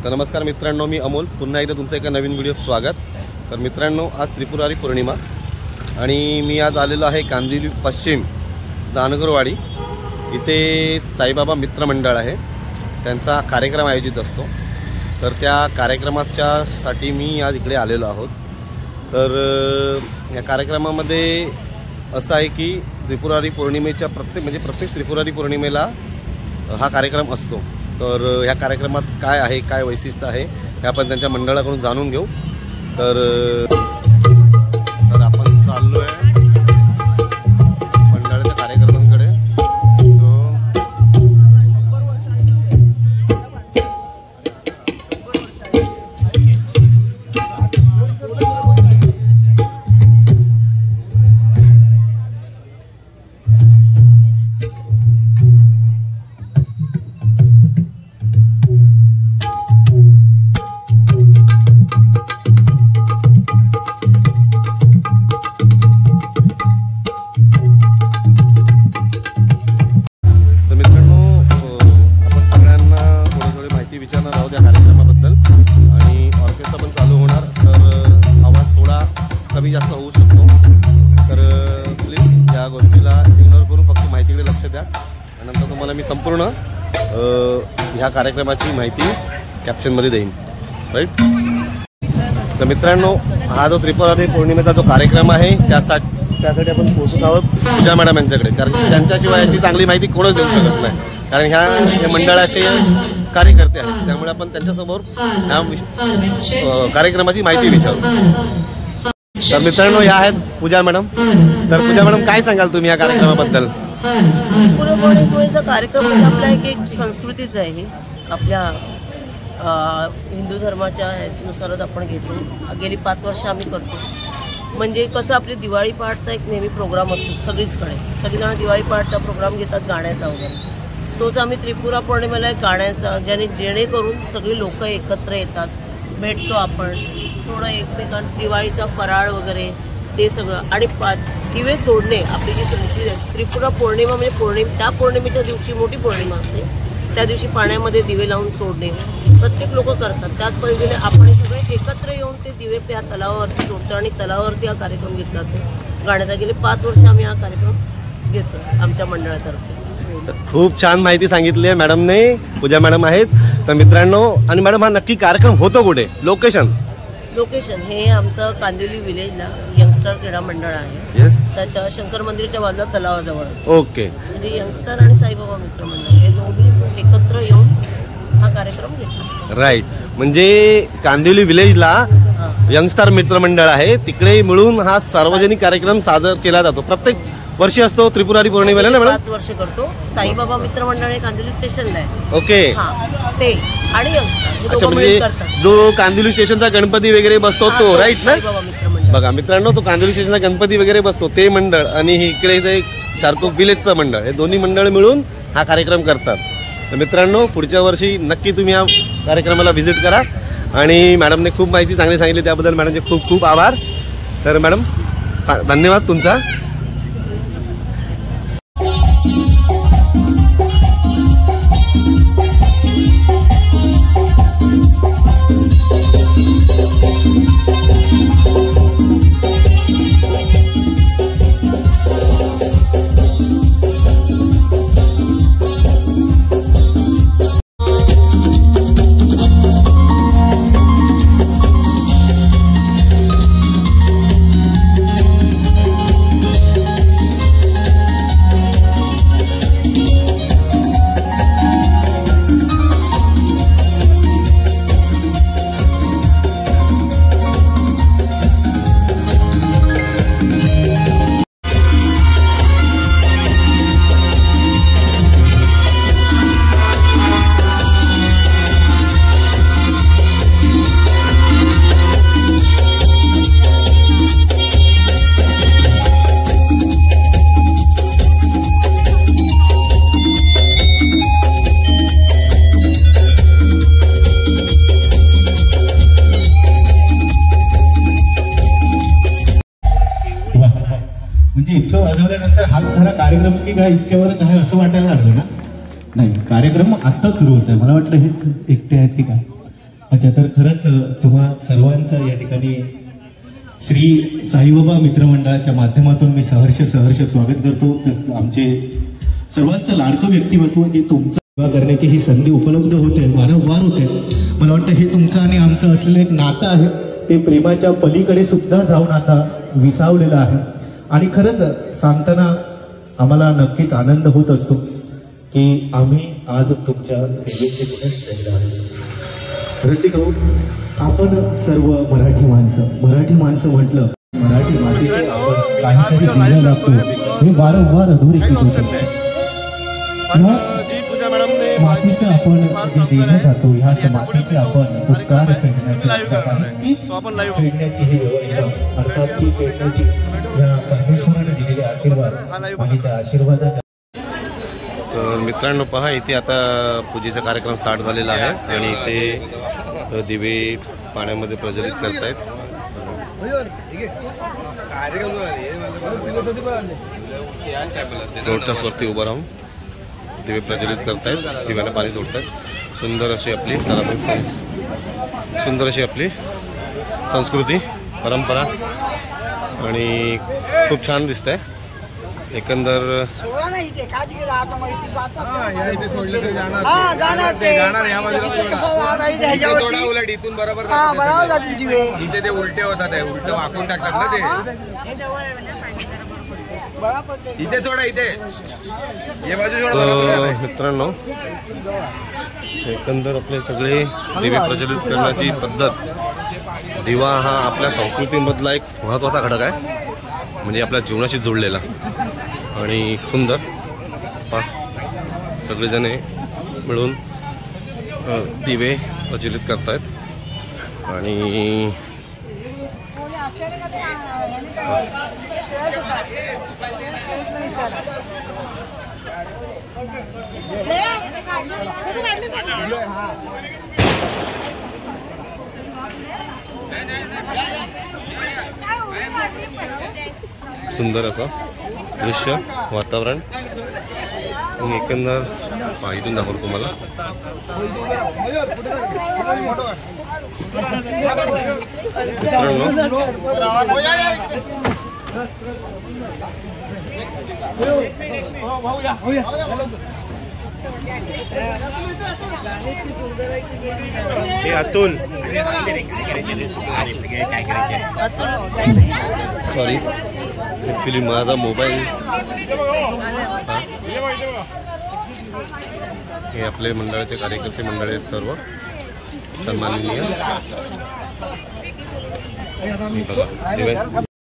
तर नमस्कार मित्रांनो, मी अमोल पुन्हा एकदा तुमचं एका नवीन व्हिडिओ स्वागत। तर मित्रांनो, आज त्रिपुरारी पौर्णिमा आणि मी आज आलेलो आहे कांदिवली पश्चिम दानगरवाडी इथे साईबाबा मित्रमंडळ आहे, त्यांचा कार्यक्रम आयोजित असतो। तर त्या कार्यक्रमाच्यासाठी मी आज इकडे आलेलो आहोत। तर या कार्यक्रमामध्ये असं आहे की त्रिपुरारी पौर्णिमेच्या प्रत्येक त्रिपुरारी पौर्णिमेला हा कार्यक्रम असतो। तर ह्या कार्यक्रमात काय आहे, काय वैशिष्ट्य आहे हे आपण त्यांच्या मंडळाकडून जाणून घेऊ। तर आपण चाललो आहे मंडळाच्या कार्यक्रमांकडे। कमी जास्त होऊ शकतो, तर प्लीज या गोष्टीला इग्नोर करून फक्त माहितीकडे लक्ष द्या। त्यानंतर तुम्हाला मी संपूर्ण ह्या कार्यक्रमाची माहिती कॅप्शनमध्ये देईन, राईट। तर मित्रांनो, हा जो त्रिपुरारी पौर्णिमेचा जो कार्यक्रम आहे त्यासाठी आपण पोहोचत आहोत पूजा मॅडम यांच्याकडे, कारण त्यांच्याशिवाय याची चांगली माहिती कोणच देऊ शकत नाही, कारण ह्या मंडळाचे कार्यकर्ते आहेत। त्यामुळे आपण त्यांच्यासमोर ह्या कार्यक्रमाची माहिती विचारू। तर मित्रांनो, या आहेत पूजा मॅडम। तर पूजा मॅडम, काय सांगाल तुम्ही या कार्यक्रमाबद्दल? पुरणपोळीचा कार्यक्रम म्हणजे आपला एक संस्कृतीच आहे, आपल्या हिंदू धर्माच्या नुसारच आपण घेतो। गेली 5 वर्ष आम्ही करतो। म्हणजे कसं, आपली दिवाळी पहाटचा एक नेहमी प्रोग्राम असतो सगळीचकडे, सगळीजण दिवाळी पहाटचा प्रोग्राम घेतात गाण्याचा वगैरे। तोच आम्ही त्रिपुरा पौर्णिमेला गाण्याचा, जेणेकरून सगळी लोक एकत्र येतात, भेटतो आपण, थोडं एकमेकांना दिवाळीचा फराळ वगैरे ते सगळं। आणि दिवे सोडणे आपली जी संस्कृती आहे, त्रिपुरा पौर्णिमा म्हणजे त्या पौर्णिमेच्या दिवशी मोठी पौर्णिमा असते, त्या दिवशी पाण्यामध्ये दिवे लावून सोडणे प्रत्येक लोक करतात। त्याच पद्धतीने आपण सगळे एकत्र येऊन ते दिवे त्या तलावावरती सोडतो आणि तलावावरती हा कार्यक्रम घेतला जातो गाण्याचा। गेले 5 वर्ष आम्ही हा कार्यक्रम घेतो आमच्या मंडळातर्फे। खूप छान माहिती सांगितली आहे मॅडमने, पूजा मॅडम आहेत। तर मित्रांनो, आणि मॅडम, हा नक्की कार्यक्रम होतो कुठे? लोकेशन हे आमचं कांदिवली विलेजला यंगस्टर क्रीडा मंडळ आहे। येस, त्याच्या शंकर मंदिराच्या बाजूला तलावाजवळ। ओके, म्हणजे यंगस्टर आणि साईबाबा मित्रमंडळ हे दोन्ही एकत्र येऊन हा कार्यक्रम घेतात, राईट। म्हणजे कांदिवली विलेजला यंगस्टर मित्रमंडळ आहे, तिकडे मिळून हा सार्वजनिक कार्यक्रम सादर केला जातो। प्रत्येक वर्षी असतो त्रिपुरारी पौर्णिमेला ना मॅडम? 5 वर्ष करतो। साईबाबा मित्रमंडळ हे कांदिवली स्टेशनला आहे। ओके, ते आणि अच्छा, म्हणजे जो कांदिवली स्टेशनचा गणपती वगैरे बसतो तो, राईट ना? बघा मित्रांनो, तो कांदिवली स्टेशनचा गणपती वगैरे बसतो ते मंडळ आणि इकडे ते चारकोप विलेजचं मंडळ, हे दोन्ही मंडळ मिळून हा कार्यक्रम करतात। तर मित्रांनो, पुढच्या वर्षी नक्की तुम्ही या कार्यक्रमाला व्हिजिट करा। आणि मॅडमने खूप माहिती चांगली सांगितली, त्याबद्दल मॅडमचे खूप खूप आभार। तर मॅडम, धन्यवाद तुमचा। म्हणजे इतकं वाजवल्यानंतर हाच खरा कार्यक्रम की काय इतक्यावरच आहे असं वाटायला लागलं ना? नाही, कार्यक्रम आत्ता सुरू होत आहे. मला वाटलं हे एकटे आहेत की काय. अच्छा, तर खरंच तुम्हा सर्वांचं या ठिकाणी श्री साईबाबा मित्रमंडळाच्या माध्यमातून मी सहर्ष स्वागत करतो. तर आमचे सर्वांचं लाडकं व्यक्तिमत्व जे तुमचं सेवा करण्याची ही संधी उपलब्ध होते, वारंवार होते. मला वाटतं हे तुमचं आणि आमचं असलेलं एक नातं आहे, ते प्रेमाच्या पलीकडे सुद्धा जाऊन आता विसावलेलं आहे. आणि खरंच सांगताना आम्हाला नक्कीच आनंद होत असतो की आम्ही आज तुमच्या सेवेचे गुणच आहे. रसिक हो, आपण सर्व मराठी माणसं म्हटलं, मराठी मातीचे आपण काहीतरी दिलं लागतो हे वारंवार अधोरेखित होतं. मातीचं आपण जे देणं जातो, ह्या मातीचे आपण उपकार फेडण्याची ही व्यवस्था, अर्थात ती फेडण्याची या परमेश्वराने दिलेले आशीर्वाद आणि त्या आशीर्वादाच्या. तर मित्रांनो पहा, इथे आता पूजेचा कार्यक्रम स्टार्ट झालेला आहे आणि इथे दिवे पाण्यामध्ये प्रज्वलित करतायत. लोटसवरती उभं राहून दिवे प्रज्वलित करतायत, दिव्याला पाणी सोडतायत. सुंदर अशी आपली संस्कृती, परंपरा आणि खूप छान दिसत आहे एकंदर. इथून बरोबर इथे ते उलटे होतात, उलट वाकून टाकतात ना ते. इथे सोडा, इथे हे बाजू सोडा. मित्रांनो एकंदर आपले सगळे दिवे प्रज्वलित करण्याची पद्धत, दिवा हा आपल्या संस्कृतीमधला एक महत्त्वाचा घटक आहे, म्हणजे आपल्या जीवनाशी जोडलेला आणि सुंदर. सगळेजण मिळून दिवे प्रज्वलित करतायत आणि सुंदर असं दृश्य, वातावरण. एकंदर इथून दाखवतो तुम्हाला. हे अतुल, सॉरी ॲक्च्युली माझा मोबाईल. हे आपले मंडळाचे कार्यकर्ते मंडळ आहेत सर्व सन्माननीय.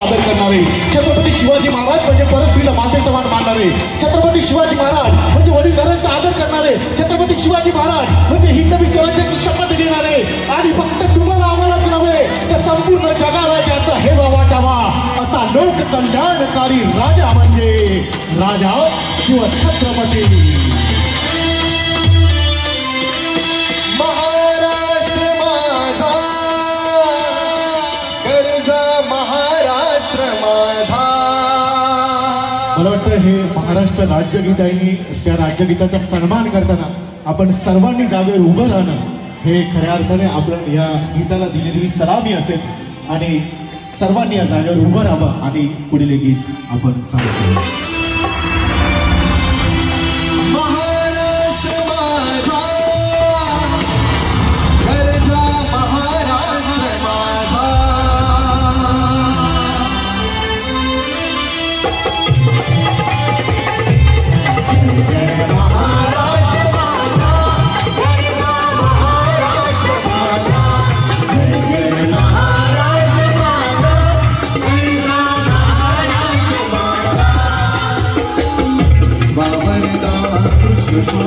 आदर करणारे छत्रपती शिवाजी महाराज म्हणजे परस्त्रीला माते समान मानणारे छत्रपती शिवाजी महाराज म्हणजे वडीलधाऱ्यांचा आदर करणारे छत्रपती शिवाजी महाराज म्हणजे हिंदवी स्वराज्याची शपथ घेणारे आणि फक्त तुम्हाला आम्हालाच नव्हे तर संपूर्ण जगाला ज्याचा हेवा वाटावा असा लोक कल्याणकारी राजा म्हणजे राजा शिवछत्रपती. मला वाटतं हे महाराष्ट्र राज्यगीत आहे. त्या राज्यगीताचा सन्मान करताना आपण सर्वांनी जागेवर उभं राहणं हे खऱ्या अर्थाने आपण या गीताला दिलेली सलामी असेल आणि सर्वांनी या जागेवर उभं राहावं आणि पुढील गीत आपण सांगतो. कृष्ण